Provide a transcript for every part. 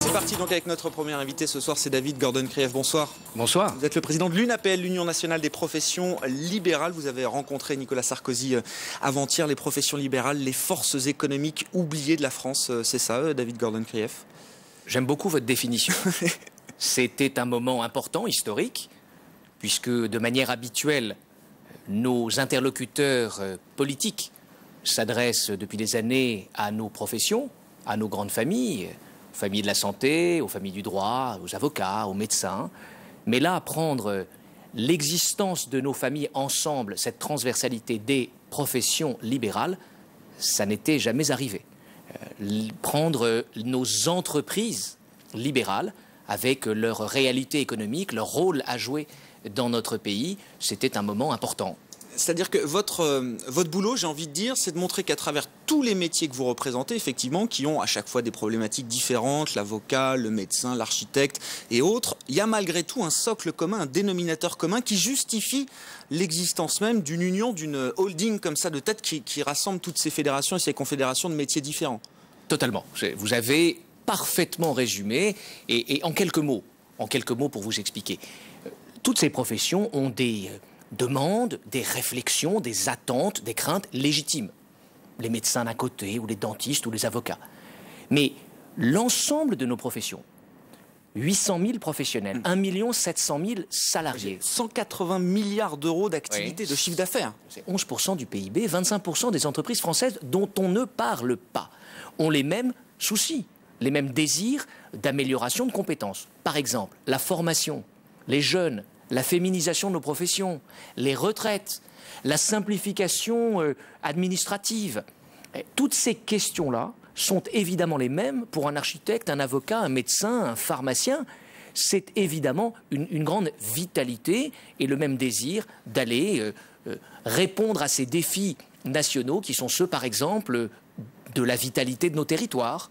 C'est parti donc avec notre premier invité ce soir, c'est David Gordon-Krief. Bonsoir. Bonsoir. Vous êtes le président de l'UNAPL, l'Union nationale des professions libérales. Vous avez rencontré Nicolas Sarkozy avant-hier. Les professions libérales, les forces économiques oubliées de la France, c'est ça, David Gordon-Krief? J'aime beaucoup votre définition. C'était un moment important, historique, puisque de manière habituelle, nos interlocuteurs politiques s'adressent depuis des années à nos professions, à nos grandes familles, aux familles de la santé, aux familles du droit, aux avocats, aux médecins. Mais là, prendre l'existence de nos familles ensemble, cette transversalité des professions libérales, ça n'était jamais arrivé. Prendre nos entreprises libérales, avec leur réalité économique, leur rôle à jouer dans notre pays, c'était un moment important. C'est-à-dire que votre boulot, j'ai envie de dire, c'est de montrer qu'à travers tous les métiers que vous représentez, effectivement, qui ont à chaque fois des problématiques différentes, l'avocat, le médecin, l'architecte et autres, il y a malgré tout un socle commun, un dénominateur commun qui justifie l'existence même d'une union, d'une holding comme ça de tête qui rassemble toutes ces fédérations et ces confédérations de métiers différents. Totalement. Vous avez parfaitement résumé et en quelques mots pour vous expliquer. Toutes ces professions ont des demandes, des réflexions, des attentes, des craintes légitimes. Les médecins d'un côté, ou les dentistes, ou les avocats. Mais l'ensemble de nos professions, 800 000 professionnels, 1 700 000 salariés. 180 milliards d'euros d'activité, de chiffre d'affaires. C'est 11% du PIB, 25% des entreprises françaises dont on ne parle pas, ont les mêmes soucis, les mêmes désirs d'amélioration de compétences. Par exemple, la formation, les jeunes, la féminisation de nos professions, les retraites, la simplification administrative. Toutes ces questions-là sont évidemment les mêmes pour un architecte, un avocat, un médecin, un pharmacien. C'est évidemment une grande vitalité et le même désir d'aller répondre à ces défis nationaux qui sont ceux, par exemple, de la vitalité de nos territoires.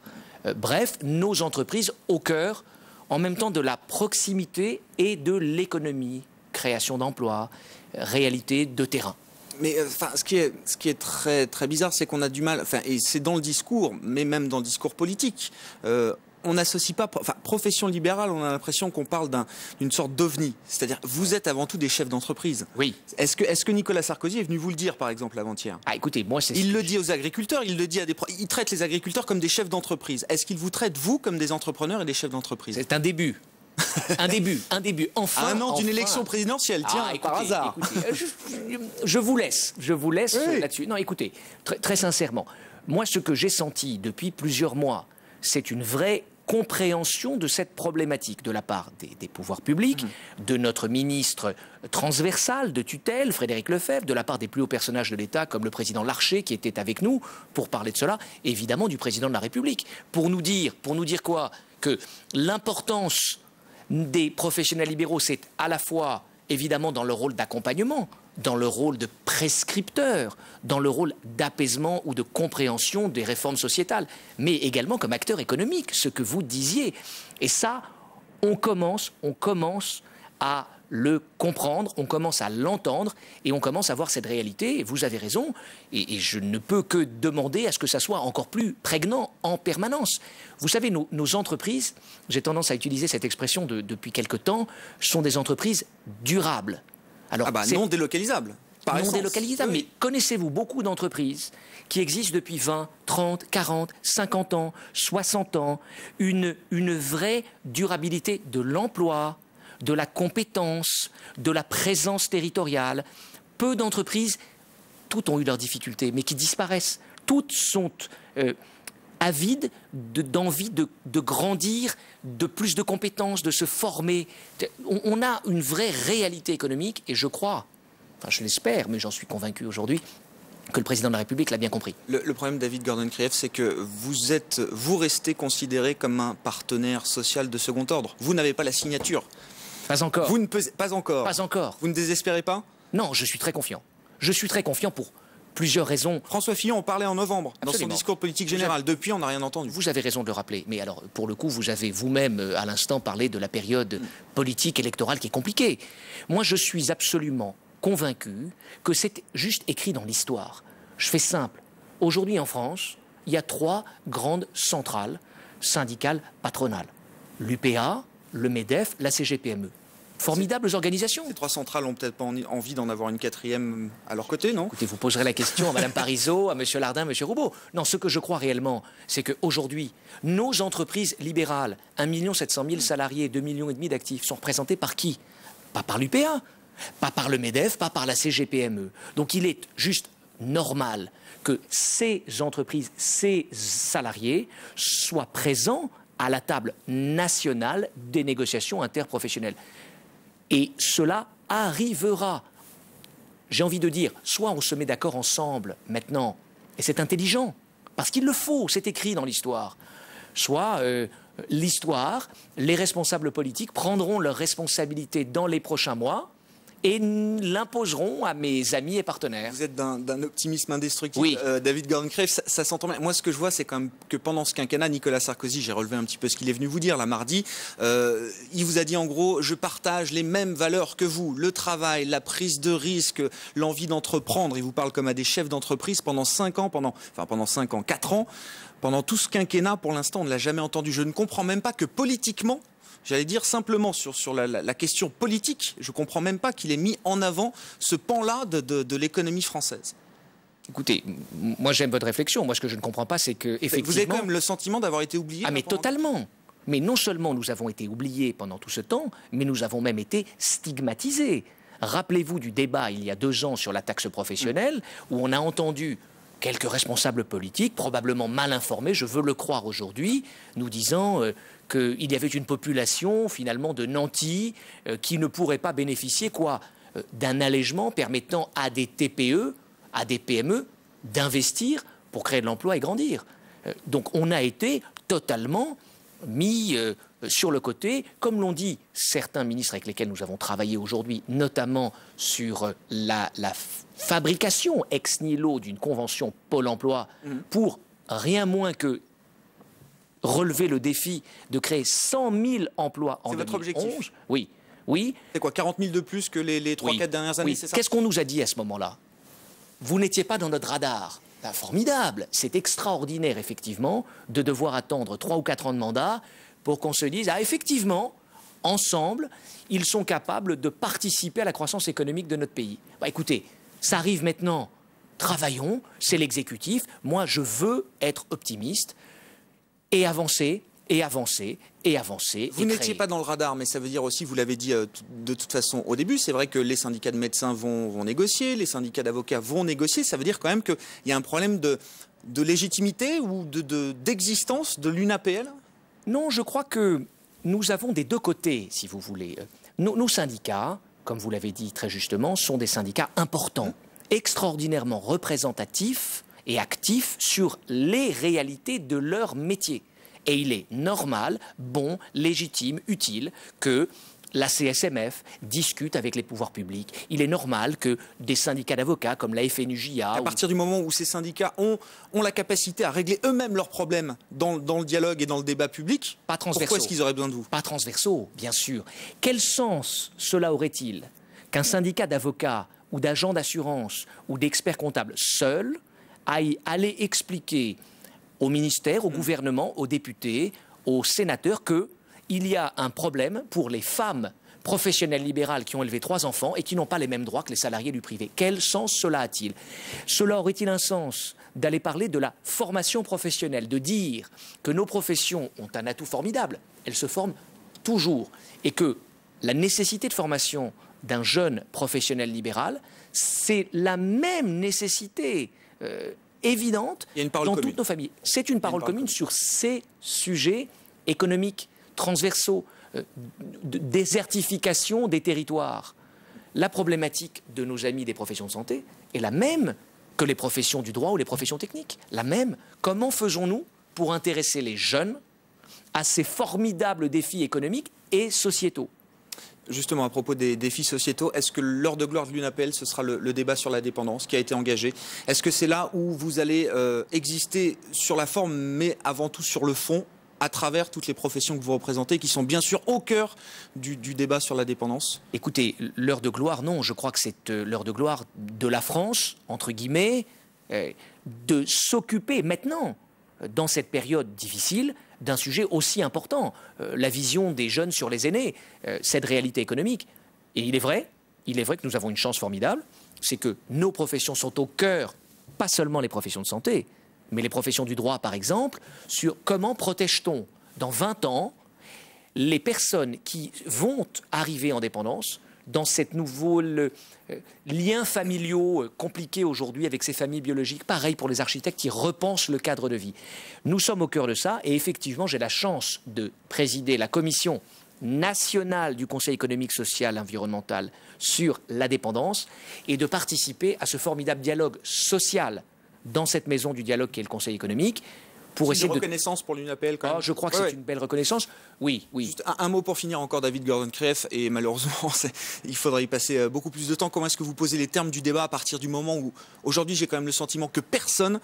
Bref, nos entreprises au cœur en même temps de la proximité et de l'économie, création d'emplois, réalité de terrain. Mais ce qui est très, très bizarre, c'est qu'on a du mal, et c'est dans le discours, mais même dans le discours politique, on n'associe pas, profession libérale, on a l'impression qu'on parle d'une sorte d'ovni. C'est-à-dire, vous êtes avant tout des chefs d'entreprise. Oui. Est-ce que Nicolas Sarkozy est venu vous le dire, par exemple, avant-hier? Ah, écoutez, moi, c'est... Il le dit aux agriculteurs, il le dit il traite les agriculteurs comme des chefs d'entreprise. Est-ce qu'il vous traite, vous, comme des entrepreneurs et des chefs d'entreprise? C'est un début. Un début. Enfin. À un an d'une élection présidentielle, tiens, écoutez, par hasard. Écoutez, je vous laisse oui. Là-dessus. Non, écoutez, très sincèrement, moi, ce que j'ai senti depuis plusieurs mois, c'est une vraie compréhension de cette problématique de la part des pouvoirs publics, de notre ministre transversal de tutelle, Frédéric Lefebvre, de la part des plus hauts personnages de l'État, comme le président Larcher, qui était avec nous pour parler de cela, évidemment du président de la République, pour nous dire quoi? Que l'importance des professionnels libéraux, c'est à la fois, évidemment, dans le rôle d'accompagnement, dans le rôle de prescripteur, dans le rôle d'apaisement ou de compréhension des réformes sociétales, mais également comme acteur économique, ce que vous disiez. Et ça, on commence à le comprendre, on commence à l'entendre et on commence à voir cette réalité. Et vous avez raison, et je ne peux que demander à ce que ça soit encore plus prégnant en permanence. Vous savez, nos entreprises, j'ai tendance à utiliser cette expression depuis quelque temps, sont des entreprises durables. Alors, non délocalisables. Non délocalisables, oui. Mais connaissez-vous beaucoup d'entreprises qui existent depuis 20, 30, 40, 50 ans, 60 ans, une vraie durabilité de l'emploi, de la compétence, de la présence territoriale. Peu d'entreprises, toutes ont eu leurs difficultés, mais qui disparaissent. Toutes sont avides d'envie de grandir, de plus de compétences, de se former. On a une vraie réalité économique et je crois, je l'espère, mais j'en suis convaincu aujourd'hui, que le président de la République l'a bien compris. Le problème, David Gordon-Krief, c'est que vous restez considéré comme un partenaire social de second ordre. Vous n'avez pas la signature. Pas encore. Vous ne pesez pas encore. Pas encore. Vous ne désespérez pas? Non, je suis très confiant. Je suis très confiant pour plusieurs raisons. François Fillon en parlait en novembre, Absolument. Dans son discours politique général. Depuis, on n'a rien entendu. Vous avez raison de le rappeler. Mais alors, pour le coup, vous avez vous-même, à l'instant, parlé de la période politique électorale qui est compliquée. Moi, je suis absolument convaincu que c'est juste écrit dans l'histoire. Je fais simple. Aujourd'hui, en France, il y a 3 grandes centrales syndicales patronales. l'UPA, le MEDEF, la CGPME. Formidables organisations. Ces trois centrales n'ont peut-être pas envie d'en avoir une quatrième à leur côté, non? Écoutez, vous poserez la question à Mme Parizeau, à M. Lardin, à M. Roubaud. Non, ce que je crois réellement, c'est qu'aujourd'hui, nos entreprises libérales, 1 700 000 salariés, 2,5 millions d'actifs, sont représentées par qui? Pas par l'UPA, pas par le MEDEF, pas par la CGPME. Donc il est juste normal que ces entreprises, ces salariés soient présents à la table nationale des négociations interprofessionnelles. Et cela arrivera. J'ai envie de dire, soit on se met d'accord ensemble maintenant, et c'est intelligent, parce qu'il le faut, c'est écrit dans l'histoire, soit l'histoire, les responsables politiques prendront leurs responsabilités dans les prochains mois et l'imposeront à mes amis et partenaires. Vous êtes d'un optimisme indestructible, oui. David Gordon Greve, ça s'entend bien. Moi, ce que je vois, c'est quand même que pendant ce quinquennat, Nicolas Sarkozy, j'ai relevé un petit peu ce qu'il est venu vous dire là mardi, il vous a dit en gros, je partage les mêmes valeurs que vous, le travail, la prise de risque, l'envie d'entreprendre. Il vous parle comme à des chefs d'entreprise pendant 5 ans, pendant 4 ans. Pendant tout ce quinquennat, pour l'instant, on ne l'a jamais entendu. Je ne comprends même pas que politiquement, j'allais dire simplement sur la question politique, je ne comprends même pas qu'il ait mis en avant ce pan-là de l'économie française. Écoutez, moi j'aime votre réflexion. Moi ce que je ne comprends pas, c'est que effectivement... Vous avez quand même le sentiment d'avoir été oublié? Ah mais totalement. Mais non seulement nous avons été oubliés pendant tout ce temps, mais nous avons même été stigmatisés. Rappelez-vous du débat il y a 2 ans sur la taxe professionnelle, où on a entendu quelques responsables politiques, probablement mal informés, je veux le croire aujourd'hui, nous disant qu'il y avait une population finalement de nantis qui ne pourrait pas bénéficier d'un allègement permettant à des TPE, à des PME d'investir pour créer de l'emploi et grandir. Donc on a été totalement mis sur le côté, comme l'ont dit certains ministres avec lesquels nous avons travaillé aujourd'hui, notamment sur la fabrication ex nihilo d'une convention Pôle emploi pour rien moins que relever le défi de créer 100 000 emplois en 2011. C'est votre objectif? Oui. Oui. C'est quoi, 40 000 de plus que les 3-4 dernières années, oui. C'est ça? Qu'est-ce qu'on nous a dit à ce moment-là? Vous n'étiez pas dans notre radar. Ben, formidable. C'est extraordinaire, effectivement, de devoir attendre 3 ou 4 ans de mandat pour qu'on se dise, ah, effectivement, ensemble, ils sont capables de participer à la croissance économique de notre pays. Ben, écoutez, ça arrive maintenant. Travaillons, c'est l'exécutif. Moi, je veux être optimiste et avancer, et avancer, et avancer. Vous n'étiez pas dans le radar, mais ça veut dire aussi, vous l'avez dit de toute façon au début, c'est vrai que les syndicats de médecins vont négocier, les syndicats d'avocats vont négocier. Ça veut dire quand même qu'il y a un problème de légitimité ou d'existence de l'UNAPL? Non, je crois que nous avons des 2 côtés, si vous voulez. Nos syndicats, comme vous l'avez dit très justement, sont des syndicats importants, extraordinairement représentatifs et actifs sur les réalités de leur métier. Et il est normal, bon, légitime, utile que la CSMF discute avec les pouvoirs publics. Il est normal que des syndicats d'avocats comme la FNUJA... À partir du moment où ces syndicats ont la capacité à régler eux-mêmes leurs problèmes dans le dialogue et dans le débat public, pas transversaux. Pourquoi est-ce qu'ils auraient besoin de vous? Pas transversaux, bien sûr. Quel sens cela aurait-il qu'un syndicat d'avocats ou d'agents d'assurance ou d'experts comptables seuls aille aller expliquer au ministère, au gouvernement, aux députés, aux sénateurs qu'il y a un problème pour les femmes professionnelles libérales qui ont élevé 3 enfants et qui n'ont pas les mêmes droits que les salariés du privé? Quel sens cela a-t-il? Cela aurait-il un sens d'aller parler de la formation professionnelle, de dire que nos professions ont un atout formidable, elles se forment toujours, et que la nécessité de formation d'un jeune professionnel libéral, c'est la même nécessité évidente dans toutes nos familles. C'est une parole commune sur ces sujets économiques, transversaux, de désertification des territoires. La problématique de nos amis des professions de santé est la même que les professions du droit ou les professions techniques. La même. Comment faisons-nous pour intéresser les jeunes à ces formidables défis économiques et sociétaux? Justement, à propos des défis sociétaux, est-ce que l'heure de gloire de l'UNAPL, ce sera le débat sur la dépendance qui a été engagé? Est-ce que c'est là où vous allez exister sur la forme, mais avant tout sur le fond, à travers toutes les professions que vous représentez, qui sont bien sûr au cœur du débat sur la dépendance? Écoutez, l'heure de gloire, non. Je crois que c'est l'heure de gloire de la France, entre guillemets, de s'occuper maintenant, dans cette période difficile, d'un sujet aussi important, la vision des jeunes sur les aînés, cette réalité économique. Et il est vrai que nous avons une chance formidable, c'est que nos professions sont au cœur, pas seulement les professions de santé, mais les professions du droit par exemple, sur comment protège-t-on dans 20 ans les personnes qui vont arriver en dépendance dans cette nouveau liens familiaux compliqués aujourd'hui avec ces familles biologiques. Pareil pour les architectes qui repensent le cadre de vie. Nous sommes au cœur de ça et effectivement, j'ai la chance de présider la commission nationale du Conseil économique, social et environnemental sur la dépendance et de participer à ce formidable dialogue social dans cette maison du dialogue qu'est le Conseil économique. Pour essayer de reconnaissance pour l'UNAPL quand même. Je crois que c'est une belle reconnaissance. Oui, oui. Juste un mot pour finir encore, David Gordon-Krief, et malheureusement, il faudrait y passer beaucoup plus de temps. Comment est-ce que vous posez les termes du débat à partir du moment où, aujourd'hui, j'ai quand même le sentiment que personne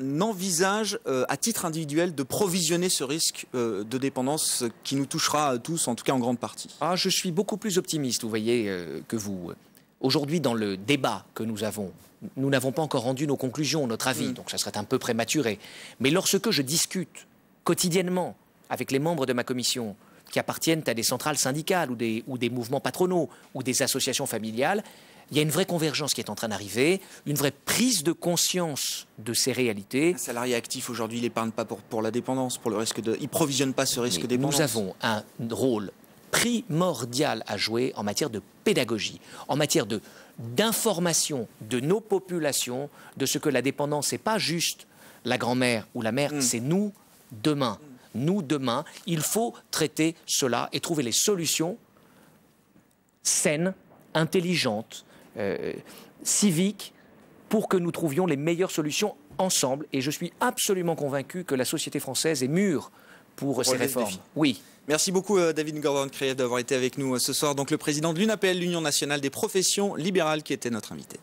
n'envisage à titre individuel de provisionner ce risque de dépendance qui nous touchera tous, en tout cas en grande partie. Je suis beaucoup plus optimiste, vous voyez, que vous. Aujourd'hui, dans le débat que nous avons, nous n'avons pas encore rendu nos conclusions, notre avis, donc ça serait un peu prématuré. Mais lorsque je discute quotidiennement avec les membres de ma commission qui appartiennent à des centrales syndicales ou des mouvements patronaux ou des associations familiales, il y a une vraie convergence qui est en train d'arriver, une vraie prise de conscience de ces réalités. Un salarié actif aujourd'hui, il n'épargne pas pour la dépendance, pour le risque il ne provisionne pas ce risque de dépendance. Nous avons un rôle primordial à jouer en matière de pédagogie, en matière d'information de nos populations de ce que la dépendance, c'est pas juste la grand-mère ou la mère, c'est nous demain. Nous demain, il faut traiter cela et trouver les solutions saines, intelligentes, civiques, pour que nous trouvions les meilleures solutions ensemble. Et je suis absolument convaincu que la société française est mûre pour ces réformes. Oui. Merci beaucoup David Gordon-Krief d'avoir été avec nous ce soir. Donc le président de l'UNAPL, l'Union nationale des professions libérales, qui était notre invité.